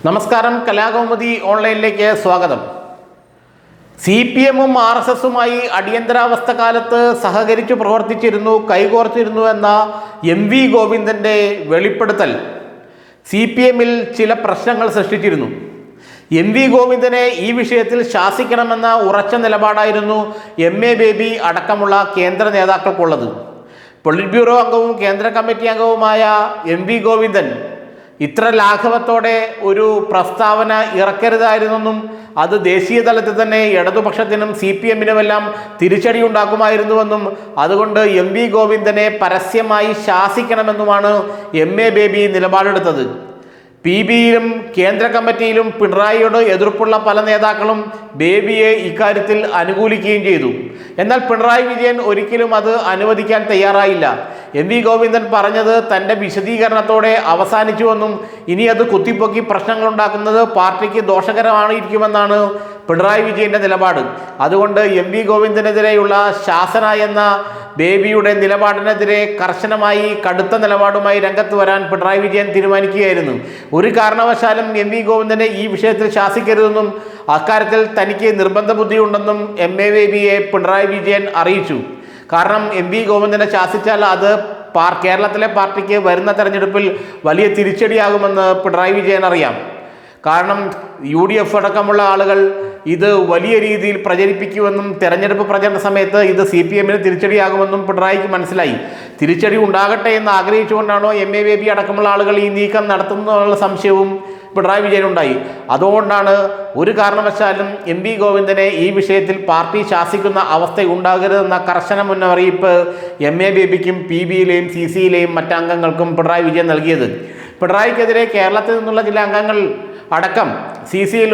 നമസ്കാരം, കലാകൗമുദി ഓൺലൈനിലേക്ക് സ്വാഗതം. CPM-ഉം RSS-ഉമായി അടിയന്തരാവസ്ഥ കാലത്ത് സഹകരിച്ചു പ്രവർത്തിച്ചിരുന്നു, കൈകോർത്തിരുന്നു എന്ന MV ഗോവിന്ദൻ്റെ വെളിപ്പെടുത്തൽ CPM-ൽ ചില പ്രശ്നങ്ങൾ സൃഷ്ടിച്ചിരുന്നു. MV ഗോവിന്ദനെ ഈ വിഷയത്തിൽ ശാസിക്കണമെന്ന ഉറച്ച നിലപാടായിരുന്നു MA ബേബി അടക്കമുള്ള കേന്ദ്ര നേതാക്കൾക്കുള്ളത്. പൊളിറ്റ് ബ്യൂറോ അംഗവും കേന്ദ്ര കമ്മിറ്റി അംഗവുമായ MV ഗോവിന്ദൻ ഇത്ര ലാഘവത്തോടെ ഒരു പ്രസ്താവന ഇറക്കരുതായിരുന്നെന്നും അത് ദേശീയ തലത്തിൽ തന്നെ ഇടതുപക്ഷത്തിനും CPM-നുമെല്ലാം തിരിച്ചടി ഉണ്ടാക്കുമായിരുന്നുവെന്നും അതുകൊണ്ട് MV ഗോവിന്ദനെ പരസ്യമായി ശാസിക്കണമെന്നുമാണ് MA ബേബി നിലപാടെടുത്തത്. PB-യിലും കേന്ദ്ര കമ്മിറ്റിയിലും പിണറായിയോട് എതിർപ്പുള്ള പല നേതാക്കളും ബേബിയെ ഇക്കാര്യത്തിൽ അനുകൂലിക്കുകയും ചെയ്തു. എന്നാൽ പിണറായി വിജയൻ ഒരിക്കലും അത് അനുവദിക്കാൻ തയ്യാറായില്ല. MV ഗോവിന്ദൻ പറഞ്ഞത് തൻ്റെ വിശദീകരണത്തോടെ അവസാനിച്ചുവെന്നും ഇനി അത് കുത്തിപ്പൊക്കി പ്രശ്നങ്ങളുണ്ടാക്കുന്നത് പാർട്ടിക്ക് ദോഷകരമായിരിക്കുമെന്നാണ് പിണറായി വിജയൻ്റെ നിലപാട്. അതുകൊണ്ട് MV ഗോവിന്ദനെതിരെയുള്ള ശാസന എന്ന ബേബിയുടെ നിലപാടിനെതിരെ കർശനമായി കടുത്ത നിലപാടുമായി രംഗത്ത് വരാൻ പിണറായി വിജയൻ തീരുമാനിക്കുകയായിരുന്നു. ഒരു കാരണവശാലും MV ഗോവിന്ദനെ ഈ വിഷയത്തിൽ ശാസിക്കരുതെന്നും അക്കാര്യത്തിൽ തനിക്ക് നിർബന്ധ ബുദ്ധിയുണ്ടെന്നും MA ബേബിയെ പിണറായി വിജയൻ അറിയിച്ചു. കാരണം MV ഗോവിന്ദനെ ശാസിച്ചാൽ അത് കേരളത്തിലെ പാർട്ടിക്ക് വരുന്ന തെരഞ്ഞെടുപ്പിൽ വലിയ തിരിച്ചടിയാകുമെന്ന് പിണറായി വിജയൻ അറിയാം. കാരണം UDF അടക്കമുള്ള ആളുകൾ ഇത് വലിയ രീതിയിൽ പ്രചരിപ്പിക്കുമെന്നും തെരഞ്ഞെടുപ്പ് പ്രചരണ സമയത്ത് ഇത് CPM-ന് തിരിച്ചടിയാകുമെന്നും പിണറായിക്ക് മനസ്സിലായി. തിരിച്ചടി ഉണ്ടാകട്ടെ എന്ന് ആഗ്രഹിച്ചുകൊണ്ടാണോ MA ബേബി അടക്കമുള്ള ആളുകൾ ഈ നീക്കം നടത്തുന്നതിനുള്ള സംശയവും പിണറായി വിജയനുണ്ടായി. അതുകൊണ്ടാണ് ഒരു കാരണവശാലും MV ഗോവിന്ദനെ ഈ വിഷയത്തിൽ പാർട്ടി ശാസിക്കുന്ന അവസ്ഥ ഉണ്ടാകരുതെന്ന കർശന മുന്നറിയിപ്പ് MA ബേബിക്കും PB-യിലെയും CC-യിലെയും മറ്റംഗങ്ങൾക്കും പിണറായി വിജയൻ നൽകിയത്. പിണറായിക്കെതിരെ കേരളത്തിൽ നിന്നുള്ള ചില അംഗങ്ങൾ അടക്കം CC-യിൽ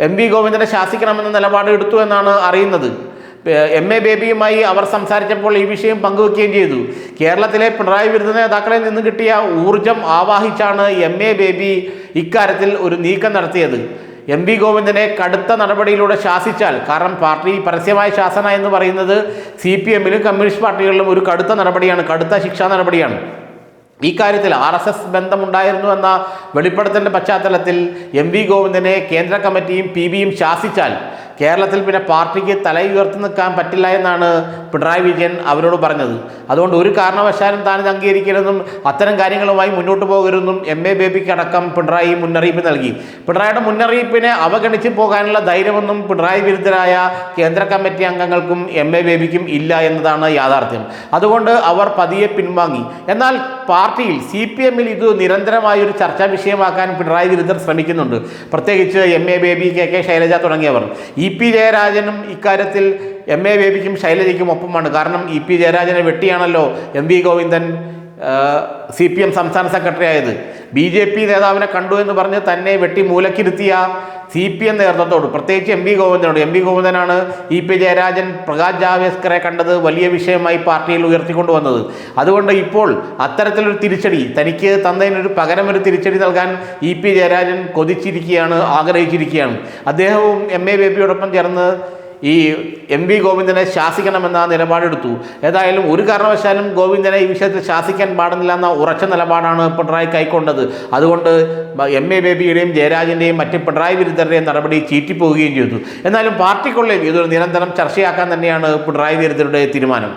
MV ഗോവിന്ദനെ ശാസിക്കണമെന്ന നിലപാട് എടുത്തു എന്നാണ് അറിയുന്നത്. MA ബേബിയുമായി അവർ സംസാരിച്ചപ്പോൾ ഈ വിഷയം പങ്കുവെക്കുകയും ചെയ്തു. കേരളത്തിലെ പിണറായി വിരുദ്ധ നേതാക്കളിൽ നിന്ന് കിട്ടിയ ഊർജം ആവാഹിച്ചാണ് MA ബേബി ഇക്കാര്യത്തിൽ ഒരു നീക്കം നടത്തിയത്. MV ഗോവിന്ദനെ കടുത്ത നടപടിയിലൂടെ ശാസിച്ചാൽ, കാരണം പാർട്ടി പരസ്യമായ ശാസന എന്ന് പറയുന്നത് CPM-ലും കമ്മ്യൂണിസ്റ്റ് പാർട്ടികളിലും ഒരു കടുത്ത നടപടിയാണ്, കടുത്ത ശിക്ഷാ നടപടിയാണ്. ഈ കാര്യത്തിൽ RSS ബന്ധമുണ്ടായിരുന്നു എന്ന വെളിപ്പെടുത്തലിൻ്റെ പശ്ചാത്തലത്തിൽ MV ഗോവിന്ദനെ കേന്ദ്ര കമ്മിറ്റിയും PB-യും ശാസിച്ചാൽ കേരളത്തിൽ പിന്നെ പാർട്ടിക്ക് തല ഉയർത്തി നിൽക്കാൻ പറ്റില്ല എന്നാണ് പിണറായി വിജയൻ അവരോട് പറഞ്ഞത്. അതുകൊണ്ട് ഒരു കാരണവശാലും താൻ ഇത് അംഗീകരിക്കരുതെന്നും അത്തരം കാര്യങ്ങളുമായി മുന്നോട്ട് പോകരുതെന്നും MA ബേബിക്ക് അടക്കം പിണറായി മുന്നറിയിപ്പ് നൽകി. പിണറായിയുടെ മുന്നറിയിപ്പിനെ അവഗണിച്ച് പോകാനുള്ള ധൈര്യമൊന്നും പിണറായി വിരുദ്ധരായ കേന്ദ്ര കമ്മിറ്റി അംഗങ്ങൾക്കും MA ബേബിക്കും ഇല്ല എന്നതാണ് യാഥാർത്ഥ്യം. അതുകൊണ്ട് അവർ പതിയെ പിൻവാങ്ങി. എന്നാൽ പാർട്ടിയിൽ CPM-ൽ ഇത് നിരന്തരമായൊരു ചർച്ചാ വിഷയമാക്കാൻ പിണറായി വിരുദ്ധർ ശ്രമിക്കുന്നുണ്ട്. പ്രത്യേകിച്ച് MA ബേബി, KK ശൈലജ തുടങ്ങിയവർ. EP ജയരാജനും ഇക്കാര്യത്തിൽ MA ബേബിക്കും ശൈലജയ്ക്കും ഒപ്പമാണ്. കാരണം EP ജയരാജനെ വെട്ടിയാണല്ലോ MV ഗോവിന്ദൻ CPM സംസ്ഥാന സെക്രട്ടറി ആയത്. BJP നേതാവിനെ കണ്ടു എന്ന് പറഞ്ഞ് തന്നെ വെട്ടി മൂലക്കിരുത്തിയ CPM നേതൃത്വത്തോട്, പ്രത്യേകിച്ച് MV ഗോവിന്ദനോട്, MV ഗോവിന്ദനാണ് EP Jayarajan Prakash ജാവ്ദേക്കറെ കണ്ടത് വലിയ വിഷയമായി പാർട്ടിയിൽ ഉയർത്തിക്കൊണ്ടുവന്നത്. അതുകൊണ്ട് ഇപ്പോൾ അത്തരത്തിലൊരു തിരിച്ചടി, തനിക്ക് തന്നതിനൊരു പകരം ഒരു തിരിച്ചടി നൽകാൻ EP ജയരാജൻ കൊതിച്ചിരിക്കുകയാണ്, ആഗ്രഹിച്ചിരിക്കുകയാണ്. അദ്ദേഹവും MA ബേബിയോടൊപ്പം ചേർന്ന് ഈ MV ഗോവിന്ദനെ ശാസിക്കണമെന്ന നിലപാടെടുത്തു. ഏതായാലും ഒരു കാരണവശാലും ഗോവിന്ദനെ ഈ വിഷയത്തിൽ ശാസിക്കാൻ പാടുന്നില്ല എന്ന ഉറച്ച നിലപാടാണ് പിണറായി കൈക്കൊണ്ടത്. അതുകൊണ്ട് MA ബേബിയുടെയും ജയരാജൻ്റെയും മറ്റ് പിണറായി വിരുദ്ധരുടെയും നടപടി ചീറ്റിപ്പോവുകയും ചെയ്തു. എന്നാലും പാർട്ടിക്കുള്ളിൽ ഇതൊരു നിരന്തരം ചർച്ചയാക്കാൻ തന്നെയാണ് പിണറായി വിരുദ്ധരുടെ തീരുമാനം.